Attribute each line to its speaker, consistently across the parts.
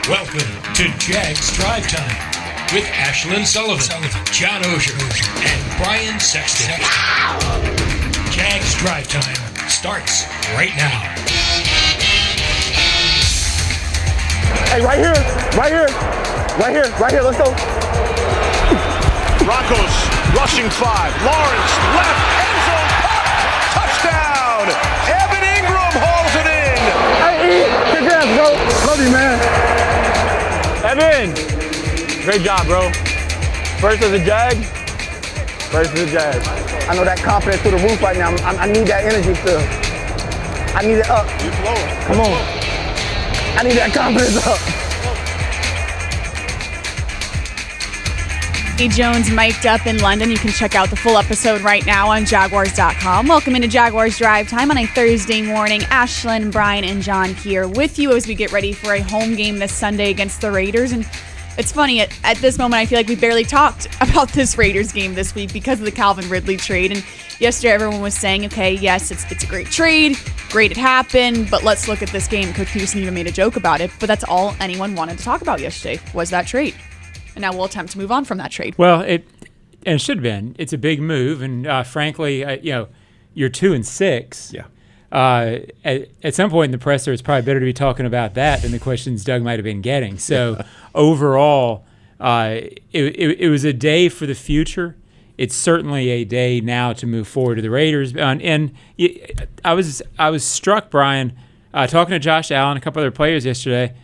Speaker 1: Welcome to Jags Drive Time with Ashlyn Sullivan, John Oehser, and Brian Sexton. Jags Drive Time starts right now.
Speaker 2: Hey, right here, let's go.
Speaker 3: Broncos rushing 5. Lawrence left end zone caught. Touchdown. Evan Ingram hauls it in.
Speaker 2: Hey, E, kick ass, bro. Love you, man. Evan, great job, bro. First as a Jag. I know that confidence through the roof right now. I need that energy still. I need it up.
Speaker 3: You're flowing.
Speaker 2: Come on. I need that confidence up.
Speaker 4: Eddie Jones mic'd up in London. You can check out the full episode right now on Jaguars.com. Welcome into Jaguars Drive Time on a Thursday morning. Ashlyn, Brian, and John here with you as we get ready for a home game this Sunday against the Raiders. And it's funny, at this moment, I feel like we barely talked about this Raiders game this week because of the Calvin Ridley trade. And yesterday, everyone was saying, okay, yes, it's a great trade. Great it happened, but let's look at this game. Coach Peterson even made a joke about it, but that's all anyone wanted to talk about yesterday was that trade. And now we'll attempt to move on from that trade.
Speaker 5: Well, it should have been. It's a big move, and frankly, you're 2-6.
Speaker 6: Yeah.
Speaker 5: At some point in the presser, it's probably better to be talking about that than the questions Doug might have been getting. So overall, it was a day for the future. It's certainly a day now to move forward to the Raiders. And I was struck, Brian, talking to Josh Allen, a couple other players yesterday.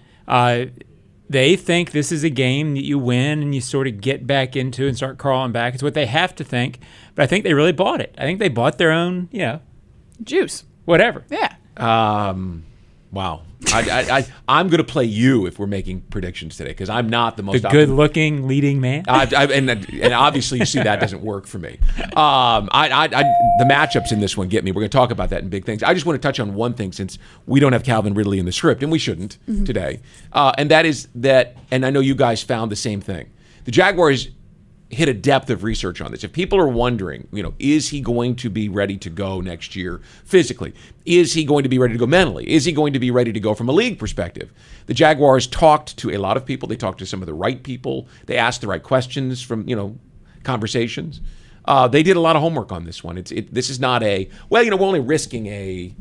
Speaker 5: They think this is a game that you win and you sort of get back into and start crawling back. It's what they have to think. But I think they really bought it. I think they bought their own,
Speaker 4: juice.
Speaker 5: Whatever.
Speaker 4: Yeah.
Speaker 6: Wow. I'm going to play you if we're making predictions today because I'm not the most
Speaker 5: good-looking leading man.
Speaker 6: And obviously you see that doesn't work for me. The matchups in this one get me. We're going to talk about that in big things. I just want to touch on one thing since we don't have Calvin Ridley in the script, and we shouldn't today. And that is that, and I know you guys found the same thing. The Jaguars hit a depth of research on this. If people are wondering, is he going to be ready to go next year physically? Is he going to be ready to go mentally? Is he going to be ready to go from a league perspective? The Jaguars talked to a lot of people. They talked to some of the right people. They asked the right questions from, conversations. They did a lot of homework on this one. This is not we're only risking a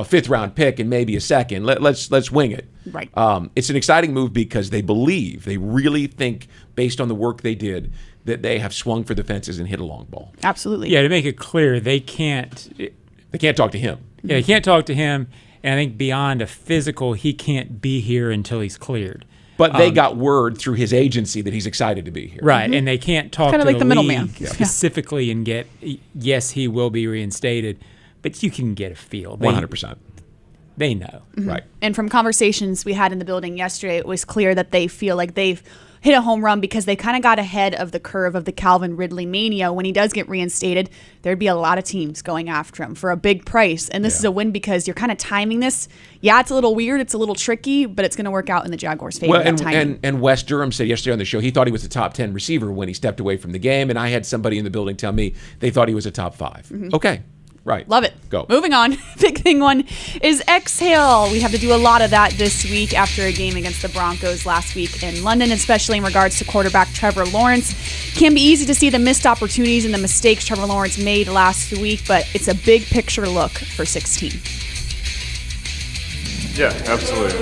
Speaker 6: fifth round pick and maybe a second. Let's wing it.
Speaker 4: Right.
Speaker 6: It's an exciting move because they really think, based on the work they did, that they have swung for the fences and hit a long ball.
Speaker 4: Absolutely.
Speaker 5: Yeah, to make it clear, they can't
Speaker 6: talk to him.
Speaker 5: Yeah, they can't talk to him, and I think beyond a physical, he can't be here until he's cleared.
Speaker 6: But they got word through his agency that he's excited to be here.
Speaker 5: Right, and they can't talk
Speaker 4: kind
Speaker 5: to
Speaker 4: of like the middleman
Speaker 5: league specifically and get, yes, he will be reinstated, but you can get a feel.
Speaker 6: 100%.
Speaker 5: They know.
Speaker 6: Right.
Speaker 4: And from conversations we had in the building yesterday, it was clear that they feel like they've hit a home run because they kind of got ahead of the curve of the Calvin Ridley mania. When he does get reinstated, there'd be a lot of teams going after him for a big price. And this is a win because you're kind of timing this. Yeah, it's a little weird. It's a little tricky, but it's going to work out in the Jaguars' favor.
Speaker 6: Well, and Wes Durham said yesterday on the show he thought he was a top 10 receiver when he stepped away from the game. And I had somebody in the building tell me they thought he was a top 5. Okay. Right.
Speaker 4: Love it.
Speaker 6: Go.
Speaker 4: Moving on. Big thing one is exhale. We have to do a lot of that this week after a game against the Broncos last week in London, especially in regards to quarterback Trevor Lawrence. Can be easy to see the missed opportunities and the mistakes Trevor Lawrence made last week, but it's a big picture look for 16.
Speaker 7: Yeah, absolutely.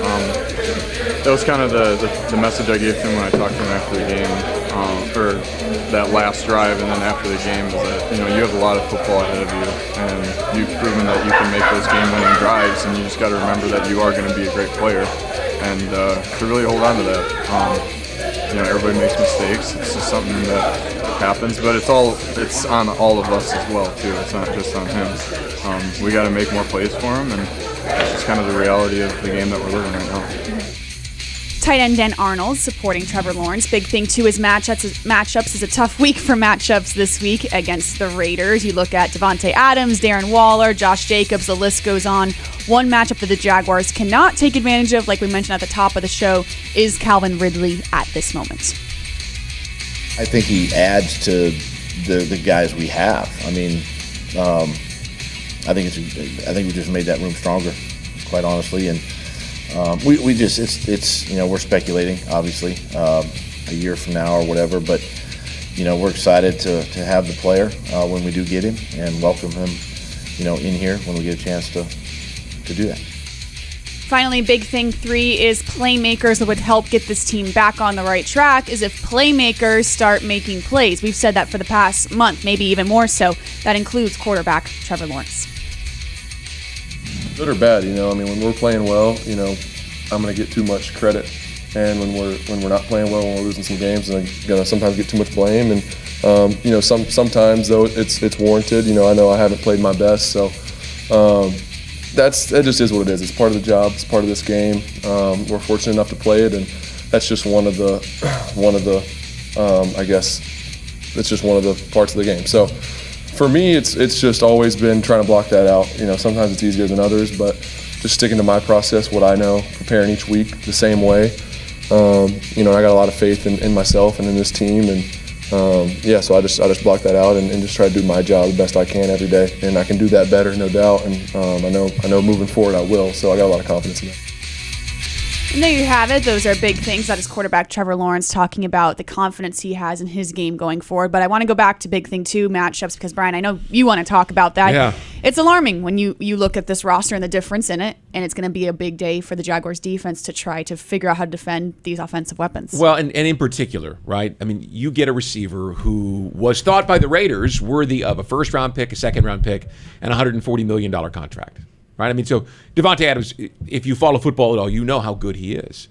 Speaker 7: That was kind of the message I gave to him when I talked to him after the game, or that last drive, and then after the game, is that you have a lot of football ahead of you, and you've proven that you can make those game-winning drives, and you just got to remember that you are going to be a great player, and to really hold on to that. Everybody makes mistakes. It's just something that happens, but it's on all of us as well too. It's not just on him. We got to make more plays for him, and it's just kind of the reality of the game that we're living right now.
Speaker 4: Tight end Dan Arnold supporting Trevor Lawrence. Big thing too is matchups is a tough week for matchups this week against the Raiders. You look at Davante Adams, Darren Waller, Josh Jacobs, the list goes on. One matchup that the Jaguars cannot take advantage of, like we mentioned at the top of the show, is Calvin Ridley at this moment.
Speaker 8: I think he adds to the guys we have. I mean, I think we just made that room stronger, quite honestly, and we just it's we're speculating, obviously, a year from now or whatever, but we're excited to have the player when we do get him and welcome him in here when we get a chance to do that.
Speaker 4: Finally, big thing 3 is playmakers that would help get this team back on the right track is if playmakers start making plays. We've said that for the past month, maybe even more so. That includes quarterback Trevor Lawrence.
Speaker 9: Good or bad, when we're playing well, I'm going to get too much credit. And when we're not playing well, when we're losing some games, I'm going to sometimes get too much blame. And, sometimes, though, it's warranted. I know I haven't played my best, so that just is what it is. It's part of the job. It's part of this game. We're fortunate enough to play it, and that's just one of the I guess, it's just one of the parts of the game. So for me, it's just always been trying to block that out. Sometimes it's easier than others, but just sticking to my process, what I know, preparing each week the same way. I got a lot of faith in myself and in this team, and so I just block that out and just try to do my job the best I can every day, and I can do that better, no doubt. And I know moving forward I will. So I got a lot of confidence in that.
Speaker 4: And there you have it. Those are big things. That is quarterback Trevor Lawrence talking about the confidence he has in his game going forward. But I want to go back to big thing 2, matchups, because, Brian, I know you want to talk about that.
Speaker 6: Yeah.
Speaker 4: It's alarming when you look at this roster and the difference in it, and it's going to be a big day for the Jaguars defense to try to figure out how to defend these offensive weapons.
Speaker 6: Well, and in particular, right? I mean, you get a receiver who was thought by the Raiders worthy of a first-round pick, a second-round pick, and a $140 million contract. Right? I mean, so Davante Adams, if you follow football at all, you know how good he is.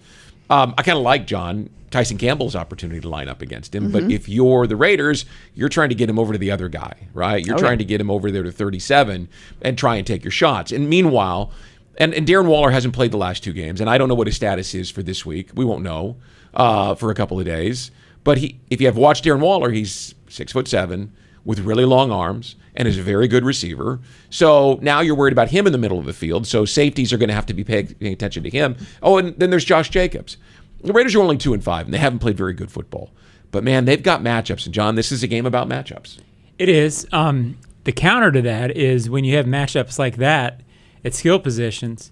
Speaker 6: I kind of like Tyson Campbell's opportunity to line up against him. Mm-hmm. But if you're the Raiders, you're trying to get him over to the other guy, right? You're trying to get him over there to 37 and try and take your shots. And meanwhile, and Darren Waller hasn't played the last 2 games, and I don't know what his status is for this week. We won't know for a couple of days. But if you have watched Darren Waller, he's 6'7", with really long arms and is a very good receiver. So now you're worried about him in the middle of the field. So safeties are going to have to be paying attention to him. Oh, and then there's Josh Jacobs. The Raiders are only 2-5, and they haven't played very good football. But, man, they've got matchups. And, John, this is a game about matchups.
Speaker 5: It is. The counter to that is when you have matchups like that at skill positions,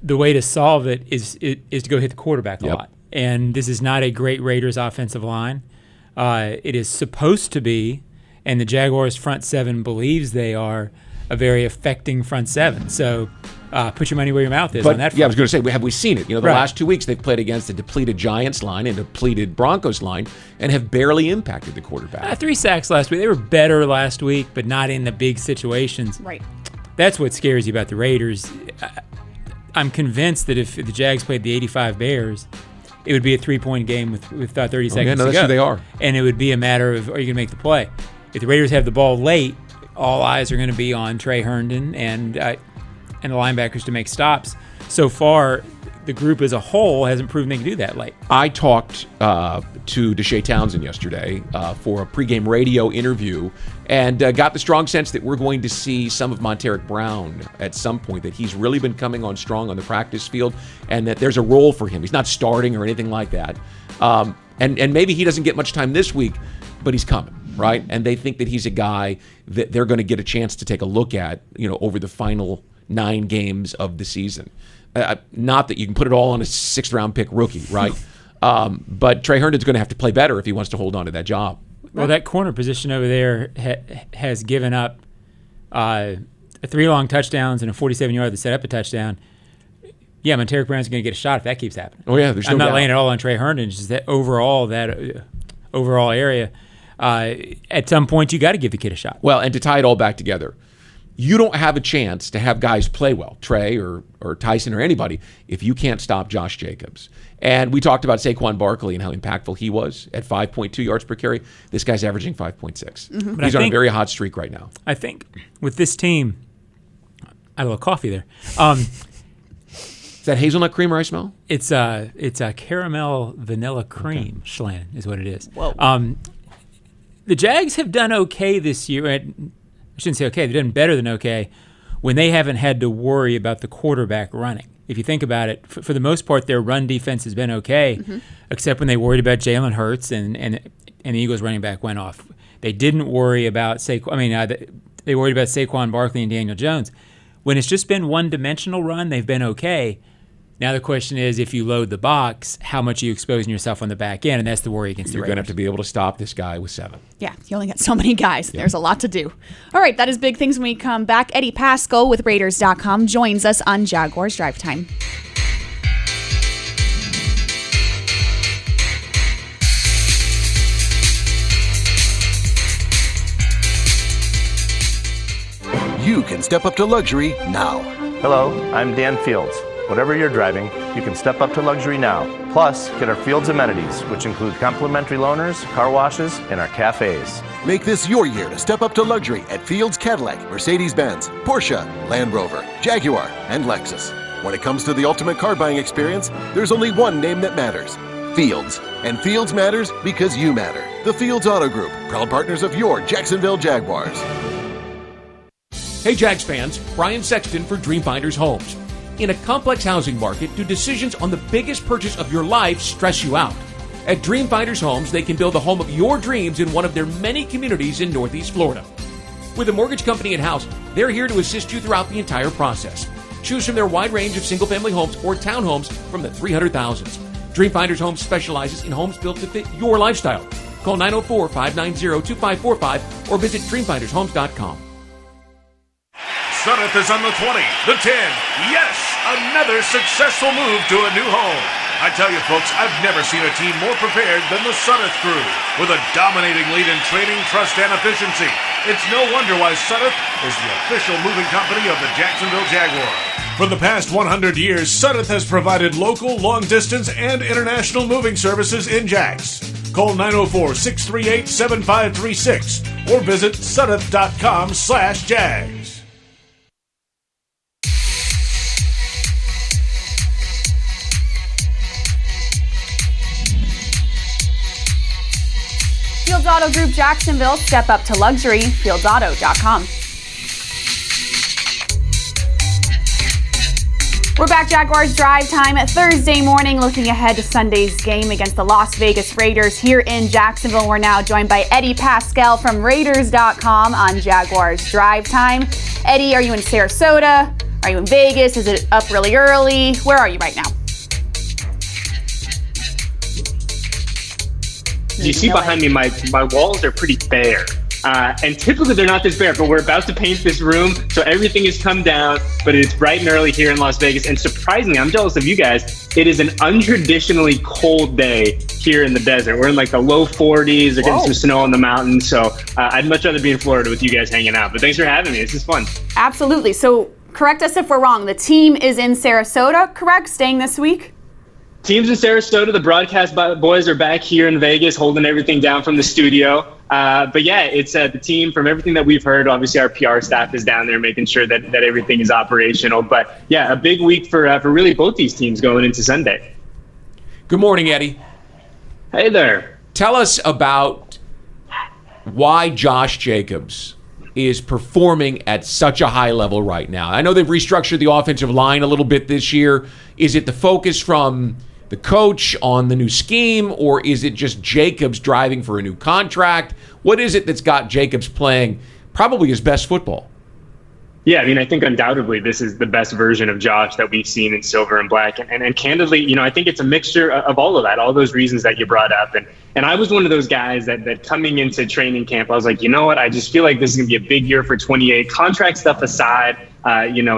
Speaker 5: the way to solve it is to go hit the quarterback a lot. And this is not a great Raiders offensive line. It is supposed to be, and the Jaguars front 7 believes they are, a very affecting front 7. So put your money where your mouth is on that front.
Speaker 6: Yeah, I was going to say, have we seen it? The last 2 weeks they've played against a depleted Giants line and a depleted Broncos line and have barely impacted the quarterback.
Speaker 5: 3 sacks last week. They were better last week, but not in the big situations.
Speaker 4: Right.
Speaker 5: That's what scares you about the Raiders. I'm convinced that if the Jags played the 85 Bears, it would be a 3-point game with 30 seconds to go.
Speaker 6: That's who they are.
Speaker 5: And it would be a matter of, are you going to make the play? If the Raiders have the ball late, all eyes are going to be on Trey Herndon and the linebackers to make stops. So far, the group as a whole hasn't proven they can do that late.
Speaker 6: I talked to Deshae Townsend yesterday for a pregame radio interview and got the strong sense that we're going to see some of Monteric Brown at some point, that he's really been coming on strong on the practice field and that there's a role for him. He's not starting or anything like that. And maybe he doesn't get much time this week, but he's coming, right? And they think that he's a guy that they're going to get a chance to take a look at, over the final 9 games of the season. Not that you can put it all on a 6th-round pick rookie, right? But Trey Herndon's going to have to play better if he wants to hold on to that job.
Speaker 5: Well, that corner position over there has given up 3 long touchdowns and a 47-yard that set up a touchdown. Yeah, Monteric Brown's going to get a shot if that keeps happening.
Speaker 6: Oh, yeah, there's no
Speaker 5: I'm not
Speaker 6: doubt.
Speaker 5: laying it all on Trey Herndon. It's just that overall area. At some point, you got to give the kid a shot.
Speaker 6: Well, and to tie it all back together, you don't have a chance to have guys play well, Trey or Tyson or anybody, if you can't stop Josh Jacobs. And we talked about Saquon Barkley and how impactful he was at 5.2 yards per carry. This guy's averaging 5.6. Mm-hmm. He's on a very hot streak right now.
Speaker 5: I think with this team, I have a little coffee there.
Speaker 6: Is that hazelnut creamer I smell?
Speaker 5: It's a caramel vanilla cream. Okay. Schlan is what it is.
Speaker 4: Whoa.
Speaker 5: The Jags have done okay this year. I shouldn't say okay. They've done better than okay when they haven't had to worry about the quarterback running. If you think about it, for the most part, their run defense has been okay, except when they worried about Jalen Hurts and the Eagles running back went off. They didn't worry about Saquon. They worried about Saquon Barkley and Daniel Jones. When it's just been one-dimensional run, they've been okay. Now the question is, if you load the box, how much are you exposing yourself on the back end? And that's the worry against the
Speaker 6: You're
Speaker 5: Raiders.
Speaker 6: going to have to be able to stop this guy with 7.
Speaker 4: Yeah, you only got so many guys. There's a lot to do. All right, that is big things when we come back. Eddie Paskal with Raiders.com joins us on Jaguars Drive Time.
Speaker 10: You can step up to luxury now.
Speaker 11: Hello, I'm Dan Fields. Whatever you're driving, you can step up to luxury now. Plus, get our Fields amenities, which include complimentary loaners, car washes, and our cafes.
Speaker 10: Make this your year to step up to luxury at Fields Cadillac, Mercedes-Benz, Porsche, Land Rover, Jaguar, and Lexus. When it comes to the ultimate car buying experience, there's only one name that matters: Fields. And Fields matters because you matter. The Fields Auto Group, proud partners of your Jacksonville Jaguars.
Speaker 6: Hey Jags fans, Brian Sexton for Dreamfinders Homes. In a complex housing market, do decisions on the biggest purchase of your life stress you out? At Dreamfinders Homes, they can build the home of your dreams in one of their many communities in Northeast Florida. With a mortgage company in-house, they're here to assist you throughout the entire process. Choose from their wide range of single-family homes or townhomes from the 300,000s. Dreamfinders Homes specializes in homes built to fit your lifestyle. Call 904-590-2545 or visit dreamfindershomes.com.
Speaker 3: Sudeth is on the 20, the 10. Yes, another successful move to a new home. I tell you, folks, I've never seen a team more prepared than the Sudeth crew. With a dominating lead in training, trust, and efficiency, it's no wonder why Sudeth is the official moving company of the Jacksonville Jaguars. For the past 100 years, Sudeth has provided local, long-distance, and international moving services in Jax. Call 904-638-7536 or visit sudeth.com/Jags.
Speaker 4: Fields Auto Group Jacksonville, step up to luxury, fieldsauto.com. We're back, Jaguars Drive Time at Thursday morning, looking ahead to Sunday's game against the Las Vegas Raiders here in Jacksonville. We're now joined by Eddie Paskal from Raiders.com on Jaguars Drive Time. Eddie, are you in Sarasota? Are you in Vegas? Is it up really early? Where are you right now?
Speaker 12: You see behind me, my walls are pretty bare. And typically they're not this bare, but we're about to paint this room, so everything has come down, but it's bright and early here in Las Vegas. And surprisingly, I'm jealous of you guys, it is an untraditionally cold day here in the desert. We're in like the low 40s, they're getting some snow on the mountains, so I'd much rather be in Florida with you guys hanging out. But thanks for having me, this is fun.
Speaker 4: Absolutely. So correct us if we're wrong. The team is in Sarasota, correct? Staying this week?
Speaker 12: Team's in Sarasota. The broadcast boys are back here in Vegas holding everything down from the studio. But yeah, it's the team, from everything that we've heard. Obviously, our PR staff is down there making sure that everything is operational. But yeah, a big week for really both these teams going into Sunday.
Speaker 6: Good morning, Eddie.
Speaker 12: Hey there.
Speaker 6: Tell us about why Josh Jacobs is performing at such a high level right now. I know they've restructured the offensive line a little bit this year. Is it the focus from the coach on the new scheme, or is it just Jacobs driving for a new contract? What is it that's got Jacobs playing probably his best football?
Speaker 12: Yeah, I mean, I think undoubtedly this is the best version of Josh that we've seen in silver and black. And candidly, I think it's a mixture of all of that, all those reasons that you brought up. And I was one of those guys that coming into training camp, I was like, you know what, I just feel like this is going to be a big year for 28. Contract stuff aside,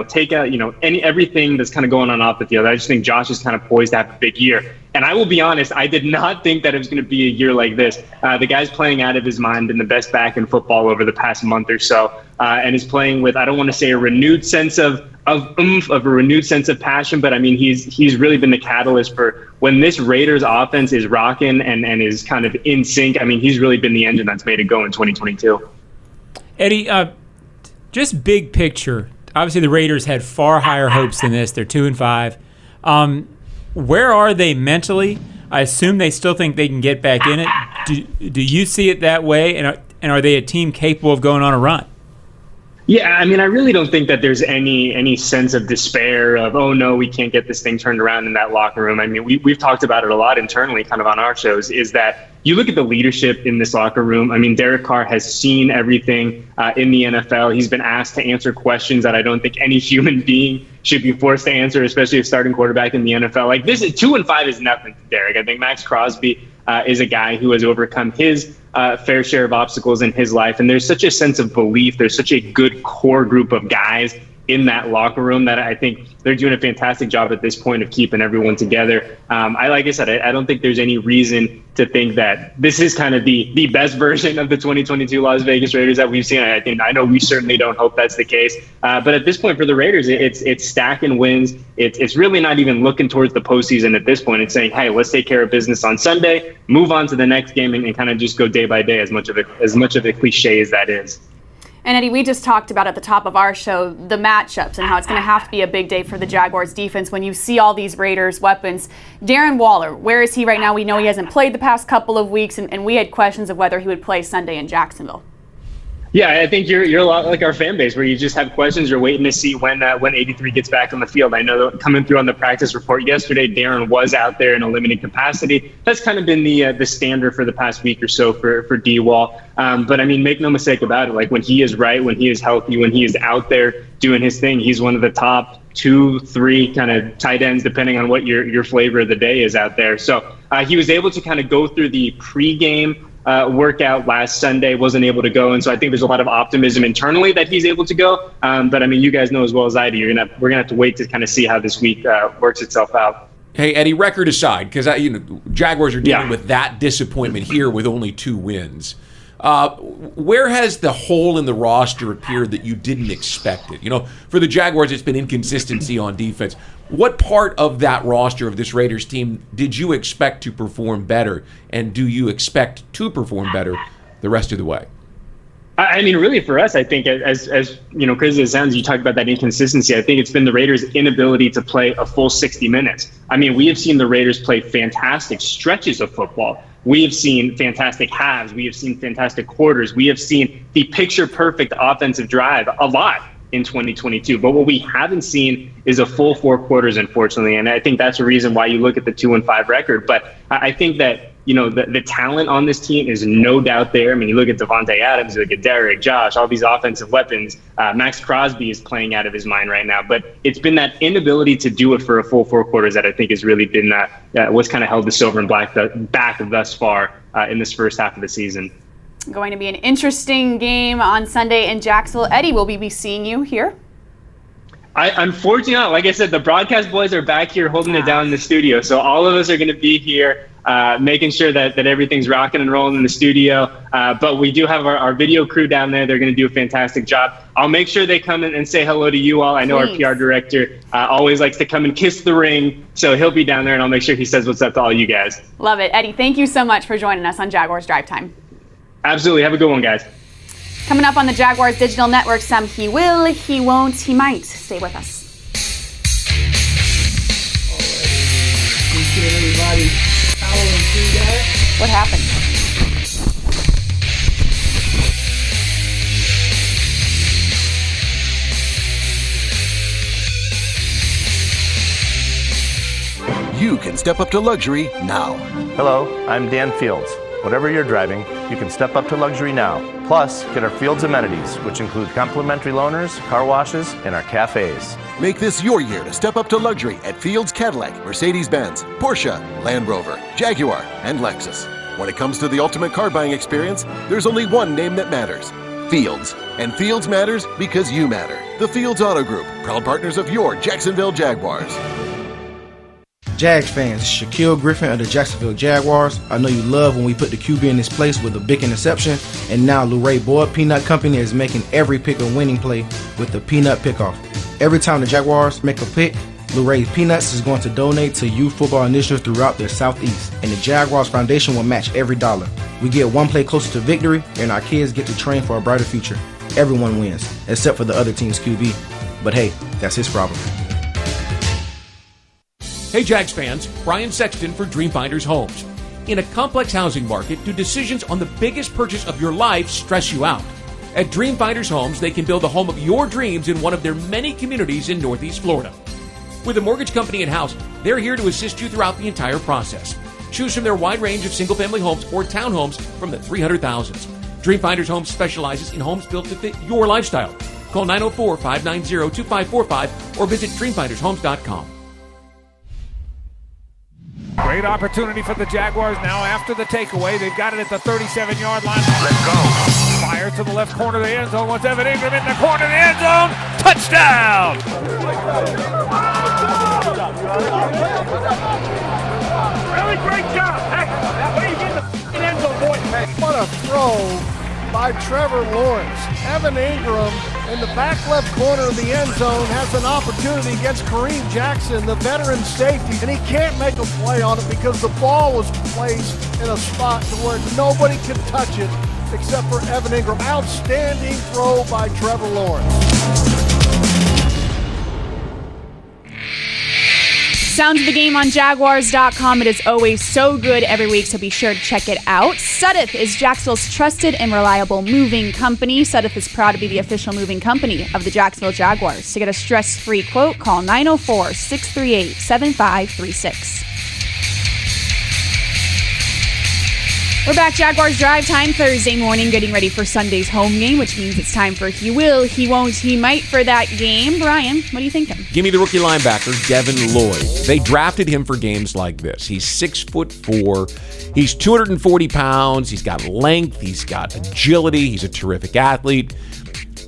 Speaker 12: take out, everything that's kind of going on off the field. I just think Josh is kind of poised to have a big year. And I will be honest, I did not think that it was going to be a year like this. The guy's playing out of his mind, been the best back in football over the past month or so, and is playing with, I don't want to say a renewed sense of oomph, of a renewed sense of passion, but I mean, he's really been the catalyst for when this Raiders offense is rocking and is kind of in sync. I mean, he's really been the engine that's made it go in 2022.
Speaker 5: Eddie, just big picture. Obviously, the Raiders had far higher hopes than this. They're 2-5. Where are they mentally? I assume they still think they can get back in it. Do you see it that way? And are they a team capable of going on a run?
Speaker 12: Yeah, I mean, I really don't think that there's any sense of despair of, oh no, we can't get this thing turned around in that locker room. I mean, we've talked about it a lot internally, kind of on our shows, is that you look at the leadership in this locker room. I mean, Derek Carr has seen everything in the NFL. He's been asked to answer questions that I don't think any human being should be forced to answer, especially a starting quarterback in the NFL. Like, this is 2-5 is nothing to Derek. I think Max Crosby is a guy who has overcome his fair share of obstacles in his life. And there's such a sense of belief. There's such a good core group of guys in that locker room that I think they're doing a fantastic job at this point of keeping everyone together. Like I said, I don't think there's any reason to think that this is kind of the best version of the 2022 Las Vegas Raiders that we've seen. I know we certainly don't hope that's the case. But at this point for the Raiders, it's stacking wins. It's really not even looking towards the postseason at this point. It's saying, hey, let's take care of business on Sunday, move on to the next game, and kind of just go day by day, as much of a cliche as that is.
Speaker 4: And Eddie, we just talked about at the top of our show the matchups and how it's going to have to be a big day for the Jaguars defense when you see all these Raiders weapons. Darren Waller, where is he right now? We know he hasn't played the past couple of weeks, and we had questions of whether he would play Sunday in Jacksonville.
Speaker 12: Yeah, I think you're a lot like our fan base, where you just have questions. You're waiting to see when 83 gets back on the field. I know that coming through on the practice report yesterday, Darren was out there in a limited capacity. That's kind of been the standard for the past week or so for D-Wall. But I mean, make no mistake about it. Like, when he is right, when he is healthy, when he is out there doing his thing, he's one of the top 2-3 kind of tight ends, depending on what your flavor of the day is out there. So he was able to kind of go through the pregame workout last Sunday, wasn't able to go. And so I think there's a lot of optimism internally that he's able to go. But I mean, you guys know as well as I do, we're going to have to wait to kind of see how this week works itself out.
Speaker 6: Hey, Eddie, record aside, because Jaguars are dealing with that disappointment here with only 2 wins. Where has the hole in the roster appeared that you didn't expect it? For the Jaguars, it's been inconsistency on defense. What part of that roster of this Raiders team did you expect to perform better, and do you expect to perform better the rest of the way?
Speaker 12: I mean, really, for us, I think, as crazy as it sounds, you talked about that inconsistency. I think it's been the Raiders' inability to play a full 60 minutes. I mean, we have seen the Raiders play fantastic stretches of football. We have seen fantastic halves. We have seen fantastic quarters. We have seen the picture-perfect offensive drive a lot in 2022. But what we haven't seen is a full 4 quarters, unfortunately. And I think that's a reason why you look at the 2-5 record. But I think that, the talent on this team is no doubt there. I mean, you look at Davante Adams, you look at Derek, Josh, all these offensive weapons. Max Crosby is playing out of his mind right now. But it's been that inability to do it for a full 4 quarters that I think has really been what's kind of held the silver and black back thus far in this first half of the season.
Speaker 4: Going to be an interesting game on Sunday in Jacksonville. Eddie, will we be seeing you here?
Speaker 12: Unfortunately not. Like I said, the broadcast boys are back here holding it down in the studio. So all of us are going to be here making sure that everything's rocking and rolling in the studio. But we do have our video crew down there. They're going to do a fantastic job. I'll make sure they come in and say hello to you all. I know Please. Our PR director always likes to come and kiss the ring. So he'll be down there, and I'll make sure he says what's up to all you guys.
Speaker 4: Love it. Eddie, thank you so much for joining us on Jaguars Drive Time.
Speaker 12: Absolutely. Have a good one, guys.
Speaker 4: Coming up on the Jaguars Digital Network, some he will, he won't, he might. Stay with us.
Speaker 13: Everybody following through that.
Speaker 4: What happened?
Speaker 10: You can step up to luxury now.
Speaker 11: Hello, I'm Dan Fields. Whatever you're driving, you can step up to luxury now. Plus, get our Fields amenities, which include complimentary loaners, car washes, and our cafes.
Speaker 10: Make this your year to step up to luxury at Fields Cadillac, Mercedes-Benz, Porsche, Land Rover, Jaguar, and Lexus. When it comes to the ultimate car buying experience, there's only one name that matters: Fields. And Fields matters because you matter. The Fields Auto Group, proud partners of your Jacksonville Jaguars.
Speaker 14: Jags fans, Shaquille Griffin of the Jacksonville Jaguars. I know you love when we put the QB in his place with a big interception, and now Luray Boyd Peanut Company is making every pick a winning play with the Peanut Pickoff. Every time the Jaguars make a pick, Luray Peanuts is going to donate to youth football initiatives throughout the Southeast, and the Jaguars Foundation will match every dollar. We get one play closer to victory, and our kids get to train for a brighter future. Everyone wins, except for the other team's QB. But hey, that's his problem.
Speaker 6: Hey Jags fans, Brian Sexton for Dreamfinders Homes. In a complex housing market, do decisions on the biggest purchase of your life stress you out? At Dream Finders Homes, they can build the home of your dreams in one of their many communities in Northeast Florida. With a mortgage company in-house, they're here to assist you throughout the entire process. Choose from their wide range of single-family homes or townhomes from the 300,000s. Dream Finders Homes specializes in homes built to fit your lifestyle. Call 904-590-2545 or visit dreamfindershomes.com.
Speaker 15: Great opportunity for the Jaguars now after the takeaway. They've got it at the 37-yard line.
Speaker 3: Let's go.
Speaker 15: Fire to the left corner of the end zone. Once Evan Ingram in the corner of the end zone. Touchdown!
Speaker 3: Really great job. Hey, where you getting the end zone, boy?
Speaker 16: What a throw by Trevor Lawrence. Evan Ingram in the back left corner of the end zone has an opportunity against Kareem Jackson, the veteran safety, and he can't make a play on it because the ball was placed in a spot to where nobody could touch it except for Evan Ingram. Outstanding throw by Trevor Lawrence.
Speaker 4: Sounds of the game on Jaguars.com. It is always so good every week, so be sure to check it out. Sudduth is Jacksonville's trusted and reliable moving company. Sudduth is proud to be the official moving company of the Jacksonville Jaguars. To get a stress-free quote, call 904-638-7536. We're back, Jaguars Drive Time, Thursday morning, getting ready for Sunday's home game, which means it's time for he will, he won't, he might for that game. Brian, what are you thinking?
Speaker 6: Give me the rookie linebacker, Devin Lloyd. They drafted him for games like this. He's 6'4". He's 240 pounds. He's got length. He's got agility. He's a terrific athlete.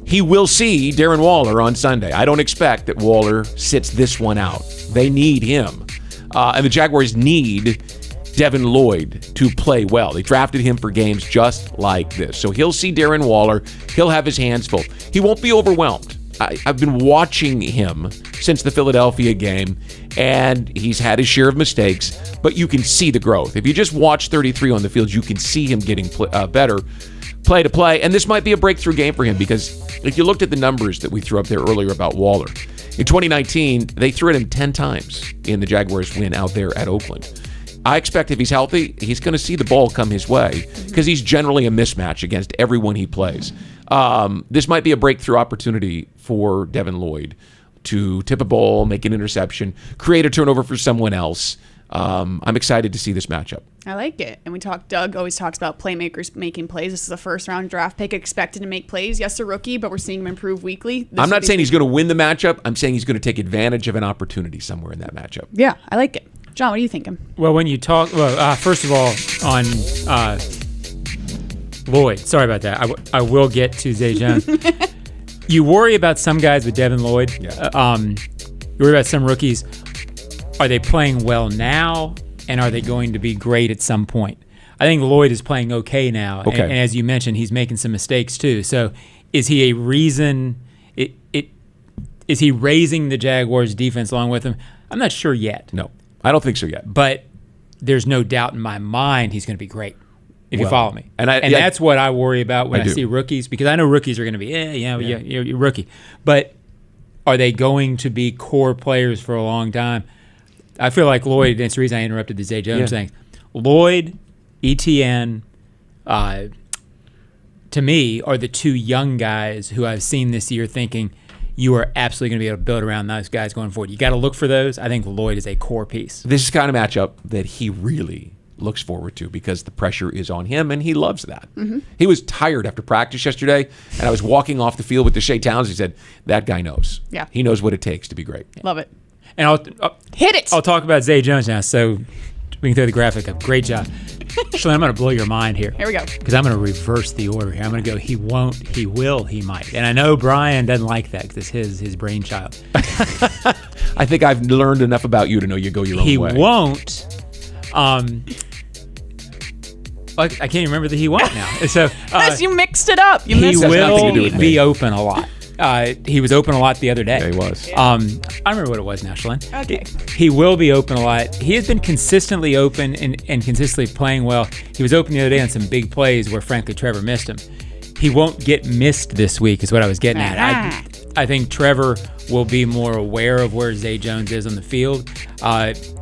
Speaker 6: He will see Darren Waller on Sunday. I don't expect that Waller sits this one out. They need him. And the Jaguars need Devin Lloyd to play well. They drafted him for games just like this. So he'll see Darren Waller. He'll have his hands full. He won't be overwhelmed. I've been watching him since the Philadelphia game, and he's had his share of mistakes, but you can see the growth. If you just watch 33 on the field, you can see him getting better play to play, and this might be a breakthrough game for him because if you looked at the numbers that we threw up there earlier about Waller, in 2019, they threw at him 10 times in the Jaguars win out there at Oakland. I expect if he's healthy, he's going to see the ball come his way because he's generally a mismatch against everyone he plays. This might be a breakthrough opportunity for Devin Lloyd to tip a ball, make an interception, create a turnover for someone else. I'm excited to see this matchup.
Speaker 4: I like it. And Doug always talks about playmakers making plays. This is a first-round draft pick expected to make plays. Yes, a rookie, but we're seeing him improve weekly.
Speaker 6: I'm not saying he's going to win the matchup. I'm saying he's going to take advantage of an opportunity somewhere in that matchup.
Speaker 4: Yeah, I like it. John, what are you thinking?
Speaker 5: Well, when you talk, first of all, on Lloyd, sorry about that. I will get to Zay Jones. You worry about some guys with Devin Lloyd. Yeah. You worry about some rookies. Are they playing well now, and are they going to be great at some point? I think Lloyd is playing okay now,
Speaker 6: okay.
Speaker 5: And as you mentioned, he's making some mistakes too. So, is he a reason? Is he raising the Jaguars' defense along with him? I'm not sure yet.
Speaker 6: No. I don't think so yet.
Speaker 5: But there's no doubt in my mind he's going to be great, if you follow me. And that's what I worry about when I see rookies, because I know rookies are going to be, you're a rookie. But are they going to be core players for a long time? I feel like Lloyd, that's the reason I interrupted the Zay Jones thing. Lloyd, ETN, to me, are the two young guys who I've seen this year thinking, you are absolutely going to be able to build around those guys going forward. You got to look for those. I think Lloyd is a core piece.
Speaker 6: This is kind of matchup that he really looks forward to because the pressure is on him, and he loves that. Mm-hmm. He was tired after practice yesterday, and I was walking off the field with Deshae Towns. He said, that guy knows.
Speaker 4: Yeah.
Speaker 6: He knows what it takes to be great.
Speaker 4: Love it.
Speaker 5: And I'll
Speaker 4: hit it.
Speaker 5: I'll talk about Zay Jones now, so we can throw the graphic up. Great job. Actually, I'm going to blow your mind here.
Speaker 4: Here we go.
Speaker 5: Because I'm going to reverse the order here. I'm going to go he won't, he will, he might. And I know Brian doesn't like that because it's his brainchild.
Speaker 6: I think I've learned enough about you to know you go your own way.
Speaker 5: He won't. I can't even remember the he won't now. So
Speaker 4: because you mixed it up.
Speaker 5: He will be open a lot. He was open a lot the other day.
Speaker 6: Yeah, he was.
Speaker 5: I don't remember what it was now, Ashlyn.
Speaker 4: Okay.
Speaker 5: He will be open a lot. He has been consistently open and consistently playing well. He was open the other day on some big plays where, frankly, Trevor missed him. He won't get missed this week is what I was getting at. I think Trevor will be more aware of where Zay Jones is on the field.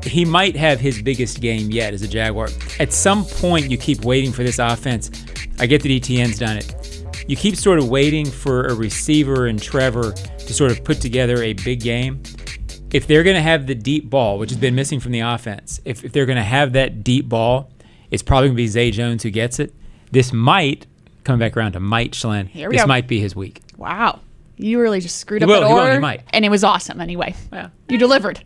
Speaker 5: He might have his biggest game yet as a Jaguar. At some point, you keep waiting for this offense. I get that ETN's done it. you keep sort of waiting for a receiver and Trevor to sort of put together a big game. If they're going to have the deep ball, which has been missing from the offense, if they're going to have that deep ball, it's probably going to be Zay Jones who gets it. This might, coming back around to might, Schlin, this might be his week.
Speaker 4: Wow. You really just screwed up
Speaker 5: He
Speaker 4: that
Speaker 5: will,
Speaker 4: order.
Speaker 5: he might.
Speaker 4: And it was awesome anyway.
Speaker 5: Well,
Speaker 4: you delivered.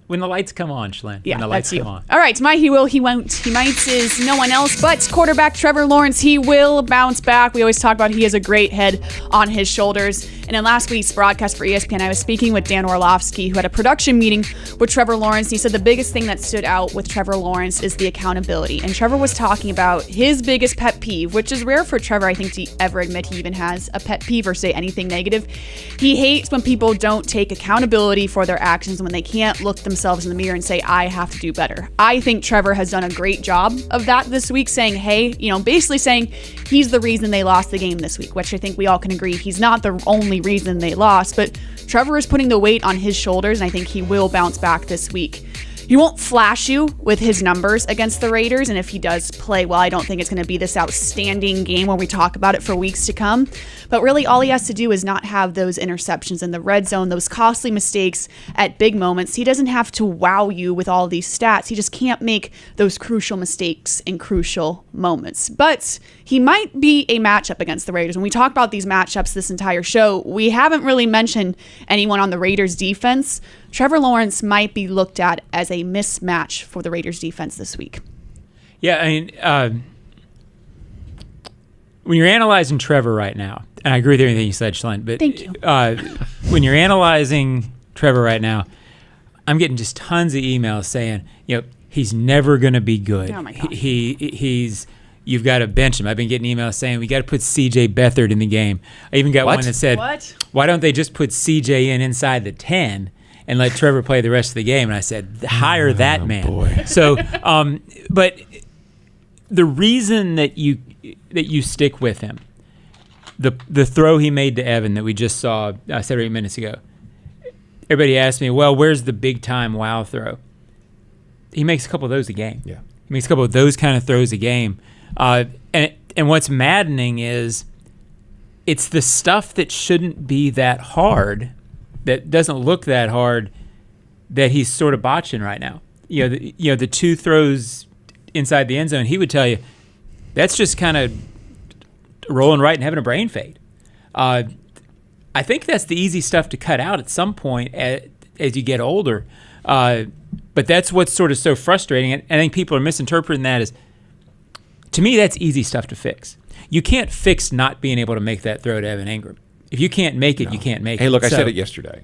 Speaker 5: When the lights come on, Schlin.
Speaker 4: Yeah,
Speaker 5: when the lights
Speaker 4: that's you.
Speaker 5: come on.
Speaker 4: All right, my he will, he won't, he might is no one else, but quarterback Trevor Lawrence, he will bounce back. We always talk about he has a great head on his shoulders. And in last week's broadcast for ESPN, I was speaking with Dan Orlovsky, who had a production meeting with Trevor Lawrence. He said the biggest thing that stood out with Trevor Lawrence is the accountability. And Trevor was talking about his biggest pet peeve, which is rare for Trevor, I think, to ever admit he even has a pet peeve or say anything negative. He hates when people don't take accountability for their actions, when they can't look themselves in the mirror and say, I have to do better. I think Trevor has done a great job of that this week, saying, hey, basically saying he's the reason they lost the game this week, which I think we all can agree he's not the only reason they lost, but Trevor is putting the weight on his shoulders, and I think he will bounce back this week. He won't flash you with his numbers against the Raiders, and if he does play well, I don't think it's going to be this outstanding game where we talk about it for weeks to come. But really, all he has to do is not have those interceptions in the red zone, those costly mistakes at big moments. He doesn't have to wow you with all these stats. He just can't make those crucial mistakes in crucial moments. But he might be a matchup against the Raiders. When we talk about these matchups this entire show, we haven't really mentioned anyone on the Raiders defense. Trevor Lawrence might be looked at as a mismatch for the Raiders defense this week.
Speaker 5: Yeah, I mean, when you're analyzing Trevor right now, and I agree with everything you said, Schlin, but
Speaker 4: thank you.
Speaker 5: When you're analyzing Trevor right now, I'm getting just tons of emails saying, he's never going to be good.
Speaker 4: Oh my God.
Speaker 5: You've got to bench him. I've been getting emails saying we got to put C.J. Beathard in the game. I even got one that said, why don't they just put C.J. inside the 10 and let Trevor play the rest of the game? And I said, hire that man.
Speaker 6: Boy.
Speaker 5: So, but the reason that you stick with him, the throw he made to Evan that we just saw 7 or 8 minutes ago, everybody asked me, well, where's the big time wow throw? He makes a couple of those a game.
Speaker 6: Yeah.
Speaker 5: He makes a couple of those kind of throws a game. And what's maddening is it's the stuff that shouldn't be that hard, that doesn't look that hard, that he's sort of botching right now. The two throws inside the end zone, he would tell you, that's just kind of rolling right and having a brain fade. I think that's the easy stuff to cut out at some point as you get older. But that's what's sort of so frustrating. And I think people are misinterpreting that as, to me, that's easy stuff to fix. You can't fix not being able to make that throw to Evan Ingram. If you can't make it, you can't make it.
Speaker 6: Hey, look, I said it yesterday.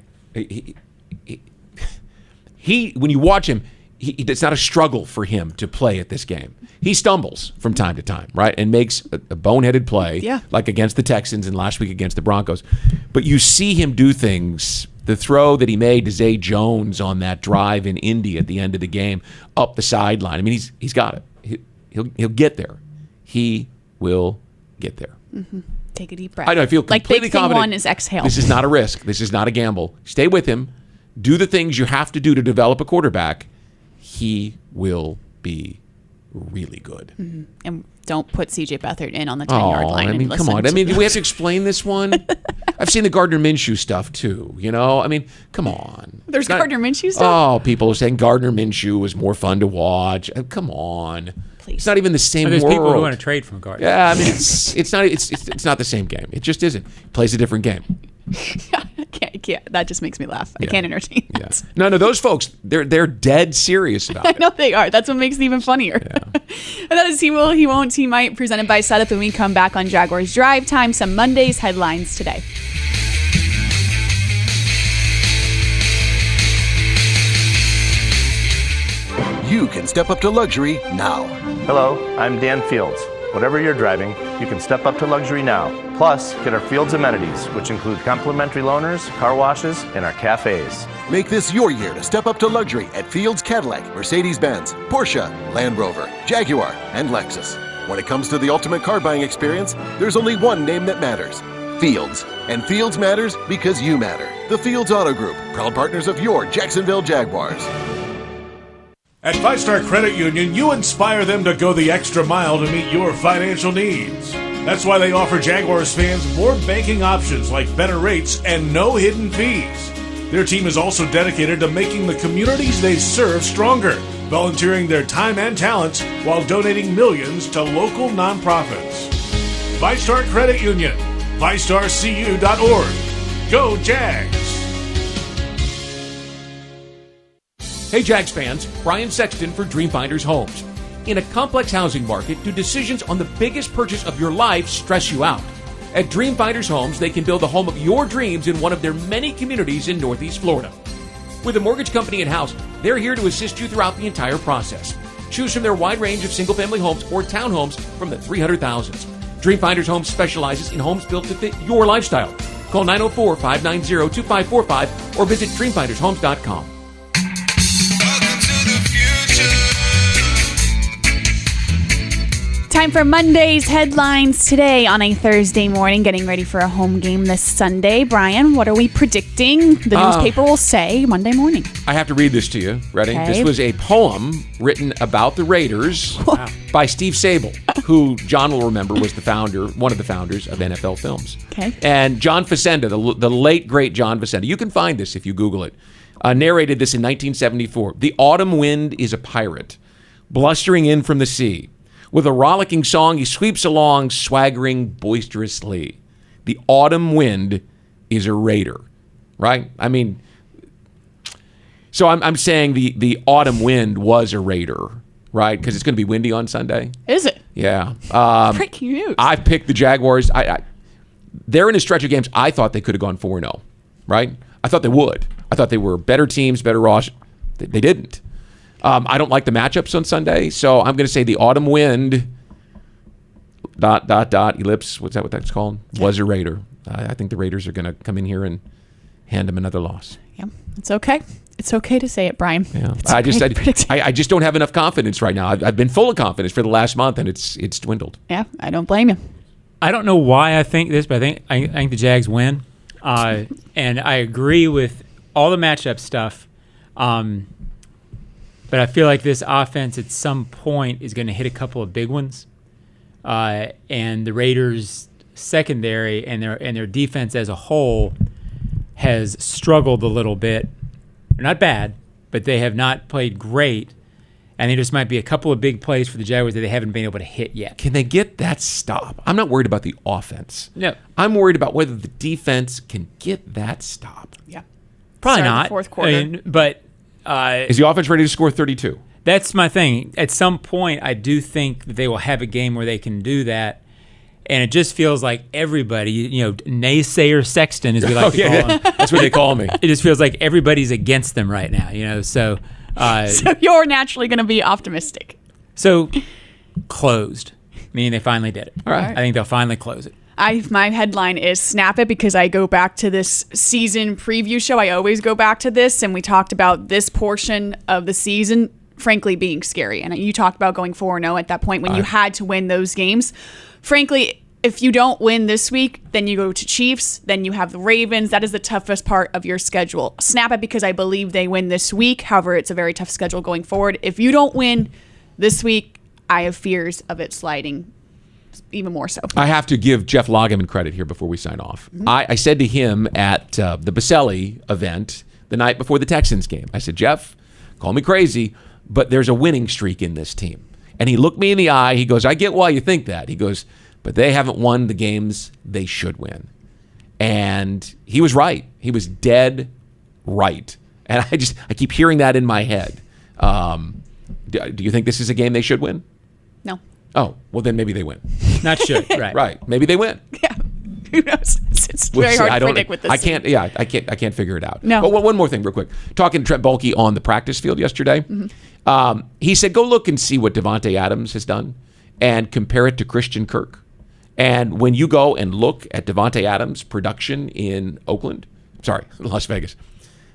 Speaker 6: He when you watch him, it's not a struggle for him to play at this game. He stumbles from time to time, right, and makes a boneheaded play, like against the Texans and last week against the Broncos. But you see him do things. The throw that he made to Zay Jones on that drive in Indy at the end of the game up the sideline. I mean, he's got it. He'll get there. He will get there.
Speaker 4: Mm-hmm. Take a deep breath.
Speaker 6: I know. I feel completely
Speaker 4: big thing
Speaker 6: confident.
Speaker 4: One is exhale.
Speaker 6: This is not a risk. This is not a gamble. Stay with him. Do the things you have to do to develop a quarterback. He will be really good.
Speaker 4: Mm-hmm. And don't put C.J. Beathard in on the 10-yard line.
Speaker 6: I mean, come on. I mean, do we have to explain this one? I've seen the Gardner Minshew stuff too. I mean, come on.
Speaker 4: There's Gardner Minshew stuff?
Speaker 6: Oh, people are saying Gardner Minshew was more fun to watch. Come on.
Speaker 4: Please.
Speaker 6: It's not even the same
Speaker 5: there's
Speaker 6: world.
Speaker 5: People who want to trade from Gardner.
Speaker 6: Yeah, I mean, it's not the same game. It just isn't. He plays a different game.
Speaker 4: I can't. That just makes me laugh. I can't entertain that.
Speaker 6: No, those folks, they're dead serious about it.
Speaker 4: I know they are. That's what makes it even funnier. Yeah. And that is He Will, He Won't, He Might, presented by Setup. And we come back on Jaguars Drive Time. Some Monday's headlines today.
Speaker 10: You can step up to luxury now.
Speaker 11: Hello, I'm Dan Fields. Whatever you're driving, you can step up to luxury now. Plus, get our Fields amenities, which include complimentary loaners, car washes, and our cafes.
Speaker 10: Make this your year to step up to luxury at Fields Cadillac, Mercedes-Benz, Porsche, Land Rover, Jaguar, and Lexus. When it comes to the ultimate car buying experience, there's only one name that matters: Fields. And Fields matters because you matter. The Fields Auto Group, proud partners of your Jacksonville Jaguars.
Speaker 3: At Five Star Credit Union, you inspire them to go the extra mile to meet your financial needs. That's why they offer Jaguars fans more banking options like better rates and no hidden fees. Their team is also dedicated to making the communities they serve stronger, volunteering their time and talents while donating millions to local nonprofits. ViStar Credit Union, ViStarCU.org. Go Jags!
Speaker 6: Hey Jags fans, Brian Sexton for Dreamfinders Homes. In a complex housing market, do decisions on the biggest purchase of your life stress you out? At Dreamfinders Homes, they can build the home of your dreams in one of their many communities in Northeast Florida. With a mortgage company in-house, they're here to assist you throughout the entire process. Choose from their wide range of single-family homes or townhomes from the 300,000s. Dreamfinders Homes specializes in homes built to fit your lifestyle. Call 904-590-2545 or visit dreamfindershomes.com.
Speaker 4: Time for Monday's headlines today on a Thursday morning, getting ready for a home game this Sunday. Brian, what are we predicting? The newspaper will say Monday morning.
Speaker 6: I have to read this to you. Ready?
Speaker 4: Okay.
Speaker 6: This was a poem written about the Raiders by Steve Sable, who John will remember was the founder, one of the founders of NFL Films.
Speaker 4: Okay.
Speaker 6: And John Facenda, the late, great John Facenda, you can find this if you Google it, narrated this in 1974. The autumn wind is a pirate, blustering in from the sea. With a rollicking song, he sweeps along, swaggering boisterously. The autumn wind is a Raider, right? I mean, so I'm saying the autumn wind was a Raider, right? Because it's going to be windy on Sunday.
Speaker 4: Is it?
Speaker 6: Yeah.
Speaker 4: Breaking news.
Speaker 6: I've picked the Jaguars. They're in a stretch of games. I thought they could have gone 4-0, right? I thought they would. I thought they were better teams, better roster. They didn't. I don't like the matchups on Sunday, so I'm going to say the autumn wind, ... ellipse, what's what that's called, was a Raider. I think the Raiders are going to come in here and hand them another loss.
Speaker 4: Yeah, it's okay. It's okay to say it, Brian.
Speaker 6: Yeah. I just don't have enough confidence right now. I've been full of confidence for the last month, and it's dwindled.
Speaker 4: Yeah, I don't blame you.
Speaker 5: I don't know why I think this, but I think the Jags win. And I agree with all the matchup stuff. But I feel like this offense at some point is going to hit a couple of big ones. And the Raiders' secondary and their defense as a whole has struggled a little bit. They're not bad, but they have not played great. And there just might be a couple of big plays for the Jaguars that they haven't been able to hit yet.
Speaker 6: Can they get that stop? I'm not worried about the offense.
Speaker 5: No.
Speaker 6: I'm worried about whether the defense can get that stop.
Speaker 4: Yeah.
Speaker 5: Probably
Speaker 4: Start
Speaker 5: not.
Speaker 4: the fourth quarter.
Speaker 5: But
Speaker 6: is the offense ready to score 32?
Speaker 5: That's my thing. At some point, I do think that they will have a game where they can do that. And it just feels like everybody, naysayer Sexton, as we like to call him.
Speaker 6: That's what they call me.
Speaker 5: It just feels like everybody's against them right now, so...
Speaker 4: so you're naturally going to be optimistic.
Speaker 5: So, closed. Meaning they finally did it.
Speaker 6: All right.
Speaker 5: I think they'll finally close it.
Speaker 4: My headline is snap it, because I go back to this season preview show. I always go back to this, and we talked about this portion of the season, frankly, being scary. And you talked about going 4-0 at that point when you had to win those games. Frankly, if you don't win this week, then you go to Chiefs, then you have the Ravens. That is the toughest part of your schedule. Snap it, because I believe they win this week. However, it's a very tough schedule going forward. If you don't win this week, I have fears of it sliding even more so.
Speaker 6: I have to give Jeff Lageman credit here before we sign off.
Speaker 4: Mm-hmm.
Speaker 6: I said to him at the Baselli event the night before the Texans game, I said, Jeff, call me crazy, but there's a winning streak in this team. And he looked me in the eye. He goes, I get why you think that. He goes, but they haven't won the games they should win. And he was right. He was dead right. And I keep hearing that in my head. Do you think this is a game they should win?
Speaker 4: No.
Speaker 6: Oh, well, then maybe they win.
Speaker 5: Not should, right.
Speaker 6: Right. Maybe they win.
Speaker 4: Yeah. Who knows? It's very hard to predict with this.
Speaker 6: I can't figure it out.
Speaker 4: No.
Speaker 6: But one more thing real quick. Talking to Trent Baalke on the practice field yesterday, he said, go look and see what Davante Adams has done and compare it to Christian Kirk. And when you go and look at Davante Adams' production in Las Vegas,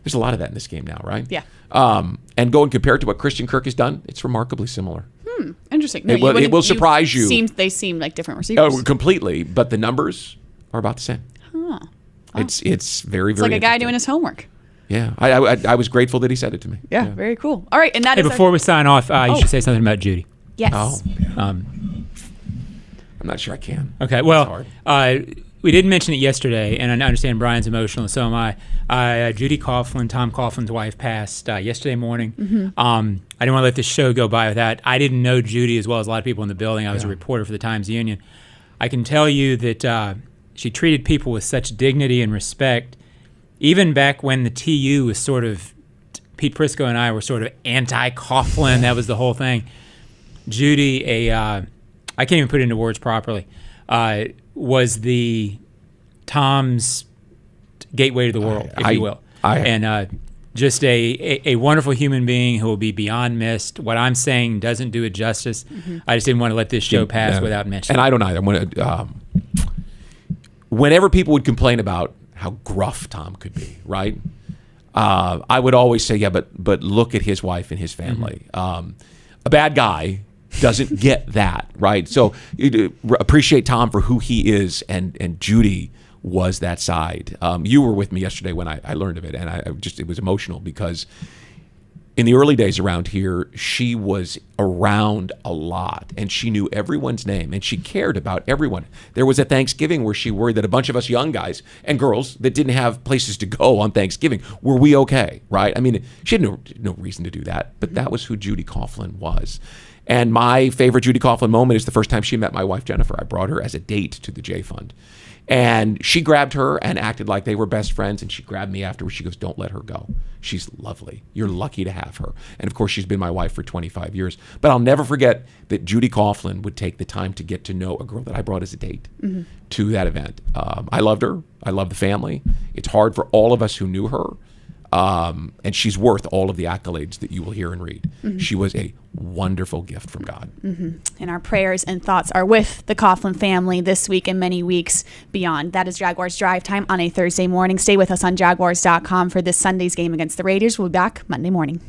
Speaker 6: there's a lot of that in this game now, right?
Speaker 4: Yeah.
Speaker 6: And go and compare it to what Christian Kirk has done, it's remarkably similar.
Speaker 4: Interesting.
Speaker 6: No, it will surprise you.
Speaker 4: They seem like different receivers.
Speaker 6: Oh, completely. But the numbers are about the same.
Speaker 4: Huh.
Speaker 6: It's very,
Speaker 4: It's
Speaker 6: very
Speaker 4: like a guy doing his homework.
Speaker 6: Yeah. I was grateful that he said it to me.
Speaker 4: Yeah, very cool. All right, and that
Speaker 5: Hey,
Speaker 4: is
Speaker 5: before we sign off, you should say something about Judy.
Speaker 4: Yes.
Speaker 6: Oh. I'm not sure I can.
Speaker 5: Okay, well, we didn't mention it yesterday, and I understand Brian's emotional, and so am I. Judy Coughlin, Tom Coughlin's wife, passed yesterday morning. I didn't want to let this show go by without. I didn't know Judy as well as a lot of people in the building. I was a reporter for the Times-Union. I can tell you that she treated people with such dignity and respect, even back when the TU was sort of, Pete Prisco and I were sort of anti-Coughlin. That was the whole thing. Judy, I can't even put it into words properly, was the Tom's gateway to the world, if you will. And just a wonderful human being who will be beyond missed. What I'm saying doesn't do it justice. I just didn't want to let this show pass without mentioning.
Speaker 6: And I don't either. Whenever people would complain about how gruff Tom could be, right? I would always say, yeah, but look at his wife and his family. A bad guy doesn't get that, right? So appreciate Tom for who he is, and Judy was that side. You were with me yesterday when I learned of it, and it was emotional because in the early days around here, she was around a lot, and she knew everyone's name, and she cared about everyone. There was a Thanksgiving where she worried that a bunch of us young guys and girls that didn't have places to go on Thanksgiving, were we okay, right? I mean, she had no reason to do that, but that was who Judy Coughlin was. And my favorite Judy Coughlin moment is the first time she met my wife, Jennifer. I brought her as a date to the J Fund. And she grabbed her and acted like they were best friends. And she grabbed me afterwards. She goes, "Don't let her go. She's lovely. You're lucky to have her." And of course, she's been my wife for 25 years. But I'll never forget that Judy Coughlin would take the time to get to know a girl that I brought as a date to that event. I loved her. I love the family. It's hard for all of us who knew her. And she's worth all of the accolades that you will hear and read. She was a wonderful gift from God.
Speaker 4: And our prayers and thoughts are with the Coughlin family this week and many weeks beyond. That is Jaguars Drive Time on a Thursday morning. Stay with us on Jaguars.com for this Sunday's game against the Raiders. We'll be back Monday morning.